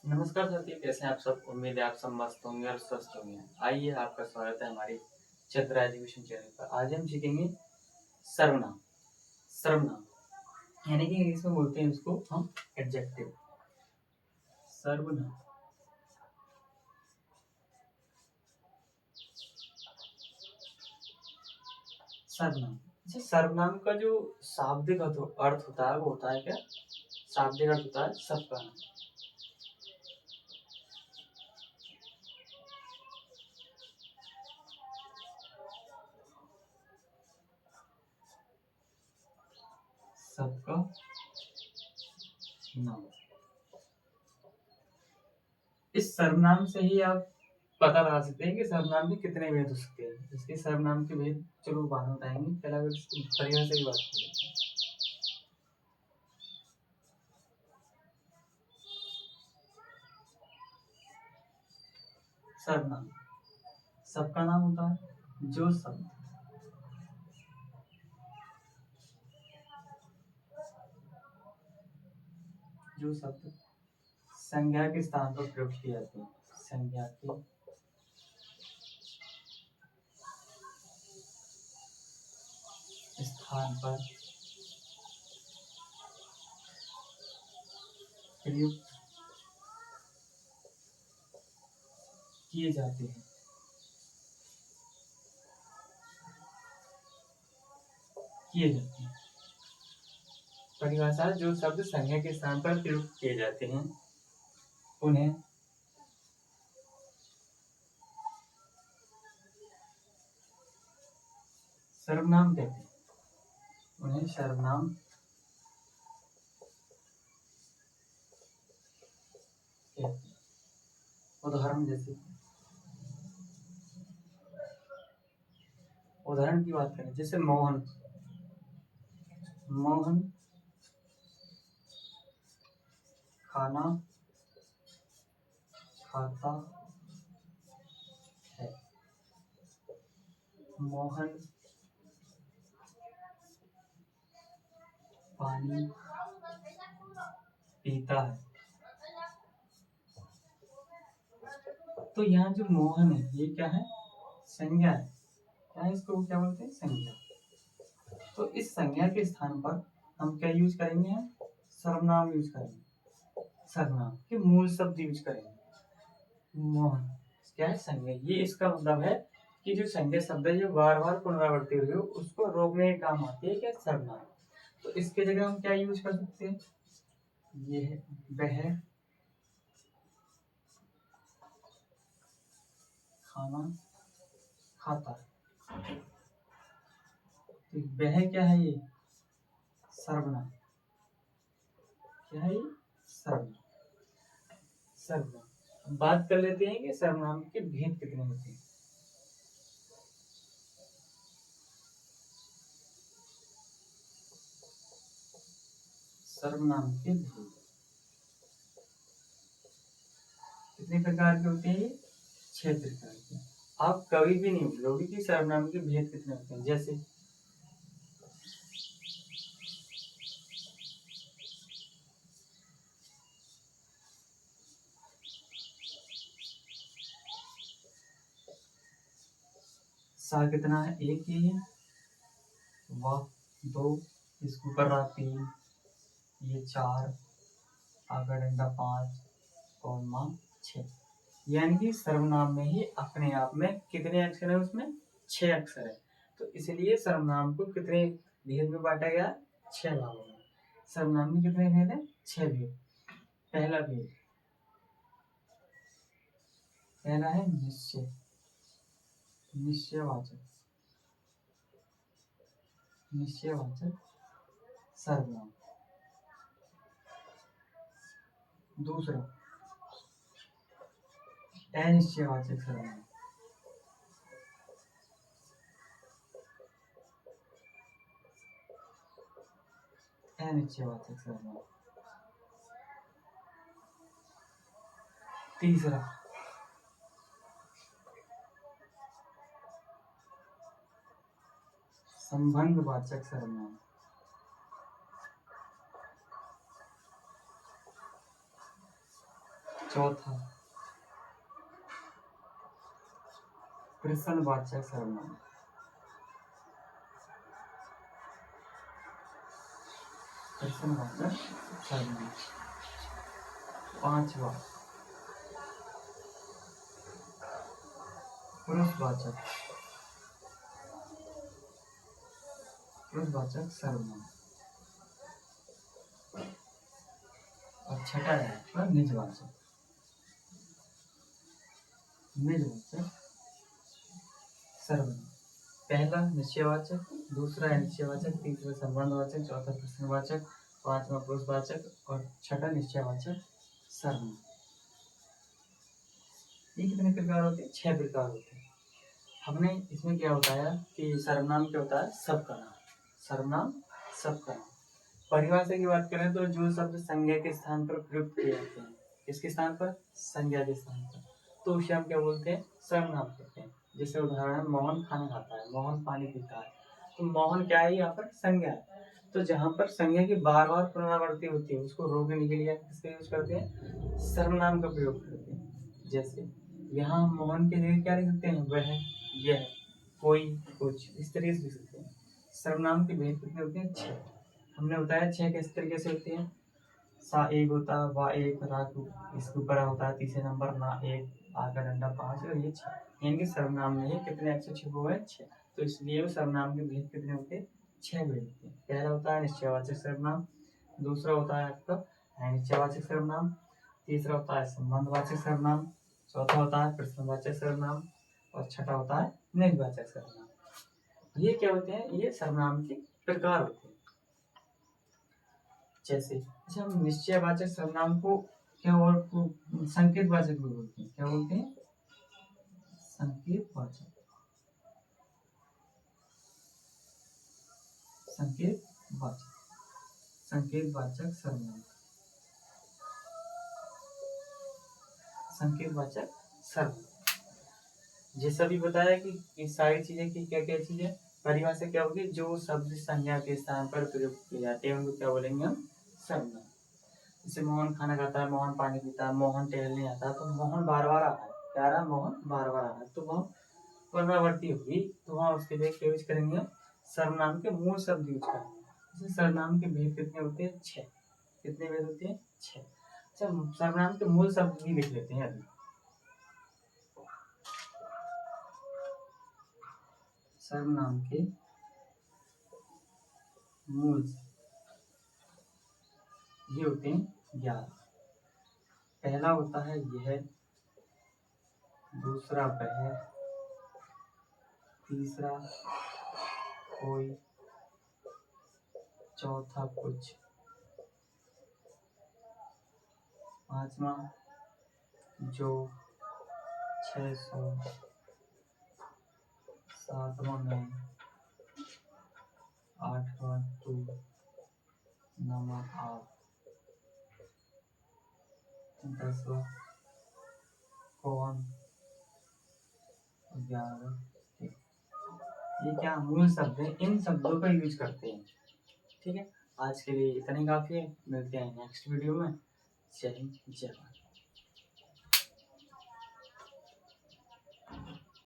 नमस्कार साथियों, कैसे हैं आप सब। उम्मीद है आप सब मस्त होंगे और स्वस्थ होंगे। आइए, आपका स्वागत है हमारे छत्र एजुकेशन चैनल पर। आज हम सीखेंगे सर्वनाम। सर्वनाम यानी कि इंग्लिश में बोलते हैं इसको हम एडजेक्टिव। सर्वनाम। सर्वनाम। अच्छा, सर्वनाम का जो शाब्दिक अर्थ होता है वो होता है क्या? शाब्दिक अर्थ होता है सबका नाम। सबका नाम। इस सर्वनाम से ही आप पता लगा सकते हैं कि सर्वनाम के कितने भेद हो सकते हैं। इसके सर्वनाम के भेद चलो बाद में बताएंगे, पहले अगर इसकी परिभाषा से भी बात करें। सर्वनाम सबका नाम होता है जो शब्द संज्ञा के स्थान पर प्रयोग किए जाते हैं। संज्ञा के स्थान पर प्रयुक्त किए जाते हैं। परिभाषा: जो शब्द संज्ञा के स्थान पर प्रयुक्त किए जाते हैं उन्हें सर्वनाम कहते हैं। उन्हें सर्वनाम कहते हैं। उदाहरण की बात करें, जैसे मोहन। मोहन खाना खाता है। मोहन पानी पीता है। तो यहाँ जो मोहन है ये क्या है? संज्ञा है। क्या है? इसको क्या बोलते हैं? संज्ञा। तो इस संज्ञा के स्थान पर हम क्या यूज करेंगे? हम सर्वनाम यूज करेंगे। सर्वनाम के मूल शब्द यूज करेंगे। मोहन क्या है? संज्ञा। ये इसका मतलब है कि जो संज्ञा शब्द है जो बार बार पुनरावृत्ति हुई हो उसको रोकने के काम आती है क्या? सर्वनाम। तो इसके जगह हम क्या यूज कर सकते हैं? ये है वह खाना खाता है। तो वह क्या है? ये सर्वनाम। क्या है ये? सर्वनाम। सर्वनाम। बात कर लेते हैं कि सर्वनाम के भेद कितने होते हैं। सर्वनाम के भेद कितने प्रकार के होते हैं? 6 प्रकार के। आप कभी भी नहीं भूलोगे कि सर्वनाम के भेद कितने होते हैं। जैसे सा कितना है? एक ही है। वह 2, इसके ऊपर रहा 3, ये 4, आगे डंडा 5 और मां 6। यानी कि सर्वनाम में ही अपने आप में कितने अक्षर है? उसमें 6 अक्षर है। तो इसलिए सर्वनाम को कितने भेद में बांटा गया? 6 भागों में। सर्वनाम में कितने भेद है? 6 भेद। पहला भेद, पहला है निश्चय। निश्चयवाचक। निश्चयवाचक सर्वनाम। दूसरा अनिश्चयवाचक सर्वनाम। अनिश्चयवाचक सर्वनाम। तीसरा संबंधवाचक सर्वनाम। चौथा प्रश्नवाचक सर्वनाम। प्रश्नवाचक सर्वनाम। पांचवा पुरुषवाचक सर्वनाम। और छठा है आपका निजवाचक सर्वनाम। पहला निश्चयवाचक, दूसरा अनिश्चयवाचक, तीसरा संबंधवाचक, चौथा प्रश्नवाचक, पांचवा पुरुषवाचक और छठा निश्चयवाचक सर्वनाम। ये कितने प्रकार होते हैं? 6 प्रकार होते हैं। हमने इसमें क्या बताया कि सर्वनाम क्या होता है? सबका नाम। सर्वनाम सबका नाम। परिभाषा की बात करें तो जो शब्द संज्ञा के स्थान पर प्रयुक्त किए जाते हैं, किसके स्थान पर? संज्ञा के स्थान पर, तो उसे हम क्या बोलते हैं? सर्वनाम कहते हैं। जैसे उदाहरण, मोहन खाना खाता है, मोहन पानी पीता है, तो मोहन क्या है? यहाँ पर संज्ञा है। तो जहाँ पर संज्ञा की बार बार पुनरावृत्ति होती है उसको रोकने के लिए किसका यूज करते हैं? सर्वनाम का प्रयोग करते हैं। जैसे यहाँ मोहन के जगह क्या लिख सकते हैं? वह, यह, कोई, कुछ, इस तरीके से लिख सकते हैं। सर्वनाम के भेद कितने होते हैं? 6। हमने बताया 6 किस तरीके से होते हैं। सा एक होता है, वा एक, रा इसके ऊपर होता है तीसरे नंबर, ना एक, आ का डंडा 5 और ये 6। यानी सर्वनाम में ही कितने अक्षर छिपे हुए हैं? 6। तो इसलिए वो सर्वनाम के भेद कितने होते हैं? 6 भेद होते हैं। पहला होता है निश्चयवाचक सर्वनाम, दूसरा होता है आपका अनिश्चयवाचक सर्वनाम, तीसरा होता है संबंधवाचक सर्वनाम, चौथा होता है प्रश्नवाचक सर्वनाम और छठा होता है निजवाचक सर्वनाम। ये क्या होते हैं? ये सर्वनाम के प्रकार होते हैं। जैसे अच्छा, हम निश्चयवाचक सर्वनाम को क्या और संकेतवाचक भी बोलते हैं। क्या बोलते हैं? संकेतवाचक सर्वनाम। संकेतवाचक सर्वनाम। जैसा भी बताया कि इस सारी चीजें की क्या क्या चीजें परिभाषा क्या होगी? जो शब्द संज्ञा के स्थान पर प्रयुक्त किए जाते हैं उनको क्या बोलेंगे हम? सर्वनाम। जैसे मोहन खाना खाता है, मोहन पानी पीता है, मोहन टहलने आता है, तो मोहन बार बार आता है। क्या रहा? मोहन बार बार आ रहा है, तो वह पुनरावृत्ति होगी, तो वहाँ उसके लिए क्या यूज करेंगे? सर्वनाम के मूल शब्द यूज करेंगे। जैसे सर्वनाम के भेद कितने होते हैं? 6। कितने भेद होते हैं? 6। अच्छा, सर्वनाम के मूल शब्द भी लिख लेते हैं अभी। सर्वनाम के मूल ये होते हैं 11। पहला होता है यह, दूसरा वह, तीसरा कोई, चौथा कुछ, पांचवा जो, 600, सातवां में, आठवां तू, नौवां आप, 10वां कौन, 11वां। ये क्या मूल शब्द है? इन शब्दों का यूज करते हैं। ठीक है, आज के लिए इतना ही काफी है। मिलते हैं नेक्स्ट वीडियो में। जय हिंद, जय भारत।